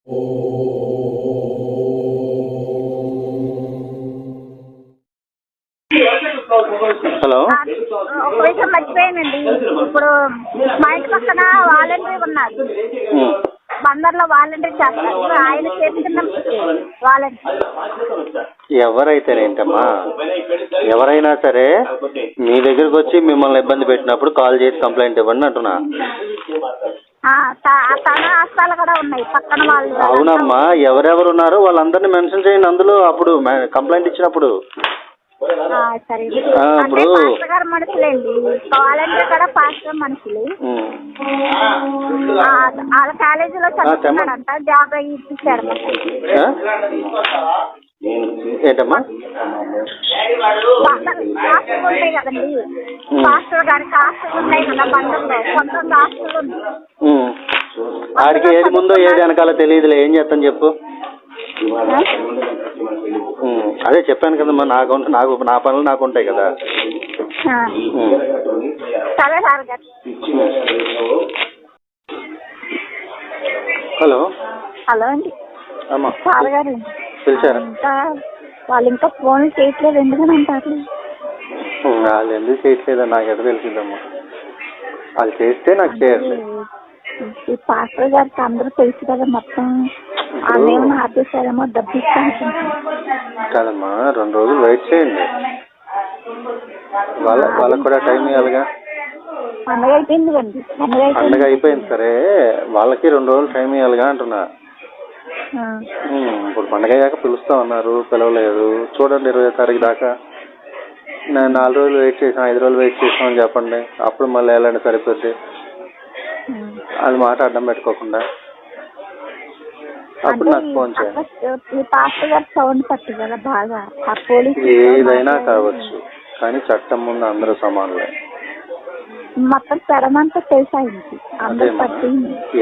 Hello, ఒక విషయం మర్చిపోయానండి. ఇప్పుడు మా ఇంటి పక్కన వాలంటీర్ ఉన్నారు, బందర్లో వాలంటీర్ చేస్తారు. ఆయన చేస్తున్న వాలంటీర్ ఎవరైతేనేంటమ్మా, ఎవరైనా సరే మీ దగ్గరకు వచ్చి మిమ్మల్ని ఇబ్బంది పెట్టినప్పుడు కాల్ చేసి కంప్లైంట్ ఇవ్వండి అంటున్నా. తన హస్తాలు కూడా ఉన్నాయి పక్కన వాళ్ళు. అవునమ్మా, ఎవరెవరు ఉన్నారో వాళ్ళందరినీ మెన్షన్ చేయండి అందులో, అప్పుడు కంప్లైంట్ ఇచ్చినప్పుడు. సరే, అంటే పాస్టర్ గారు మనుషులేండి, వాలంటీర్ కూడా పాస్టర్ మనుషులు. వాళ్ళ కాలేజీలో చదువుతున్నాడంట, జాబ్ అయ్యి ఇప్పించారు. ఏంటమ్మా, హాస్టల్ ఉంటాయి కదండి, పాస్టర్ గారికి హాస్టల్ ఉన్నాయి కదా బంధంలో, సొంతంగా హాస్టల్ ఉంది. ఆడికి ఏది ముందో ఏది వెనకాల తెలియదులే, ఏం చేస్తాను చెప్పు. అదే చెప్పాను కదమ్మా, నాకు నా పనులు నాకు ఉంటాయి కదా. సరే సార్ గారు. హలో హలో అండి, అమ్మా సార్ గారు పిలిచారా? వాళ్ళు ఇంకా ఫోన్ చేయట్లేదు, ఎందుకని అంటారు? వాళ్ళు ఎందుకు చేయట్లేదా నాకు ఎక్కడ తెలిసిందమ్మా, వాళ్ళు చేస్తే నాకు చేయాలి. ఈ పాస్టర్ గారికి అందరూ తెలుసు కదా మొత్తం, ఏమన్నా ఆపేశారేమో డబ్బు కాదమ్మా, 2 రోజులు వెయిట్ చేయండి, వాళ్ళకు కూడా టైం ఇవ్వాలిగా. పండగ అయిపోయింది కండి, పండగ అయిపోయింది సరే, వాళ్ళకి 2 రోజులు టైం ఇవ్వాలిగా అంటున్నా. ఇప్పుడు పండగ అయ్యాక పిలుస్తా ఉన్నారు, పిలవలేదు. చూడండి 20వ తారీఖు దాకా. నేను 4 రోజులు వెయిట్ చేసాను, 5 రోజులు వెయిట్ చేసామని చెప్పండి, అప్పుడు మళ్ళీ వెళ్ళండి, సరిపోద్ది. అది మాట అడ్డం పెట్టుకోకుండా అప్పుడు నాకు ఫోన్ చేయండి. ఏదైనా కావచ్చు, కానీ చట్టం ముందు అందరూ సమానులే. మొత్తం తెరమంతా తెలుసా?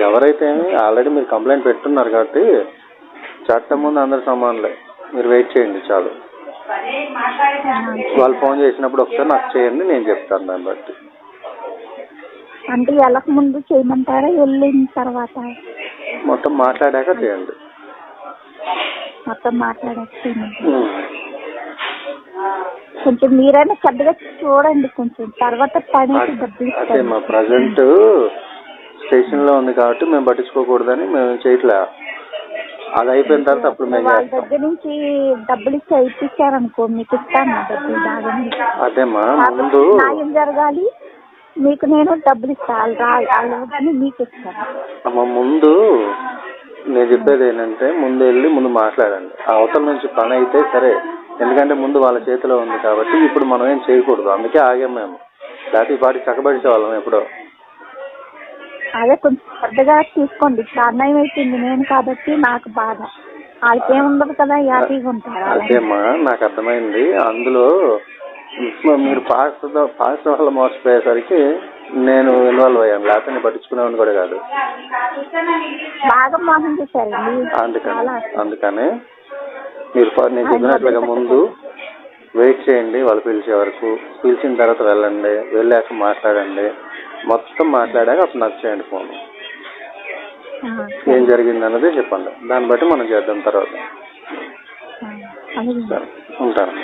ఎవరైతే ఆల్రెడీ మీరు కంప్లైంట్ పెట్టున్నారు కాబట్టి చట్టం ముందు అందరూ సమానులే. మీరు వెయిట్ చేయండి చాలు. వాళ్ళు ఫోన్ చేసినప్పుడు ఒకసారి నాకు చేయండి, నేను చెప్తాను దాన్ని బట్టి. అంటే వెళ్ళక ముందు చేయమంటారా, వెళ్ళిన తర్వాత? మొత్తం మాట్లాడాక చేయండి. మొత్తం మాట్లాడాక చేయమంటారా? కొంచెం మీరైనా పెద్దగా చూడండి, కొంచెం తర్వాత అదే మా ప్రజెంట్ స్టేషన్ లో ఉంది కాబట్టి మేము పట్టించుకోకూడదని మేము చేయట్లే. అది అయిపోయిన తర్వాత అప్పుడు మేము వాళ్ళ దగ్గర నుంచి డబ్బులు ఇచ్చి ఇప్పించారనుకో, మీకు ఇస్తాను డబ్బులు బాగా. అదేమ్మా, ముందు న్యాయం జరగాలి, మీకు నేను డబ్బులు ఇస్తాను, కానీ మీకు ఇస్తాను. ముందు నేను చెప్పేది ఏంటంటే, ముందు వెళ్ళి ముందు మాట్లాడండి. అవతల నుంచి పని అయితే సరే, ఎందుకంటే ముందు వాళ్ళ చేతిలో ఉంది కాబట్టి ఇప్పుడు మనం ఏం చేయకూడదు, అందుకే ఆగాం మేము. లేకపోతే ఈ పాటికి చక్కబడిచే వాళ్ళం ఎప్పుడో. అదే కొంచెం పెద్దగా తీసుకోండి, అన్యాయం అయిపోయింది నేను కాబట్టి నాకు బాధ, వాళ్ళకేముండదు కదా, హ్యాపీగా ఉంటారు. అదేమ్మా, నాకు అర్థమైంది. అందులో మీరు పాస్ వల్ల మోసపోయేసరికి నేను ఇన్వాల్వ్ అయ్యాను, లేకపోతే నేను పట్టించుకునేవాడిని కూడా కాదు. బాగా మోసం చేశారండి. అందుకని మీరు నేను చెప్పినట్లుగా ముందు వెయిట్ చేయండి, వాళ్ళు పిలిచే వరకు. పిలిచిన తర్వాత వెళ్ళండి, వెళ్ళాక మాట్లాడండి, మొత్తం మాట్లాడాక అప్పుడు నాకు చేయండి ఫోన్. ఏం జరిగింది అన్నది చెప్పండి, దాన్ని బట్టి మనం చేద్దాం తర్వాత. ఉంటాను.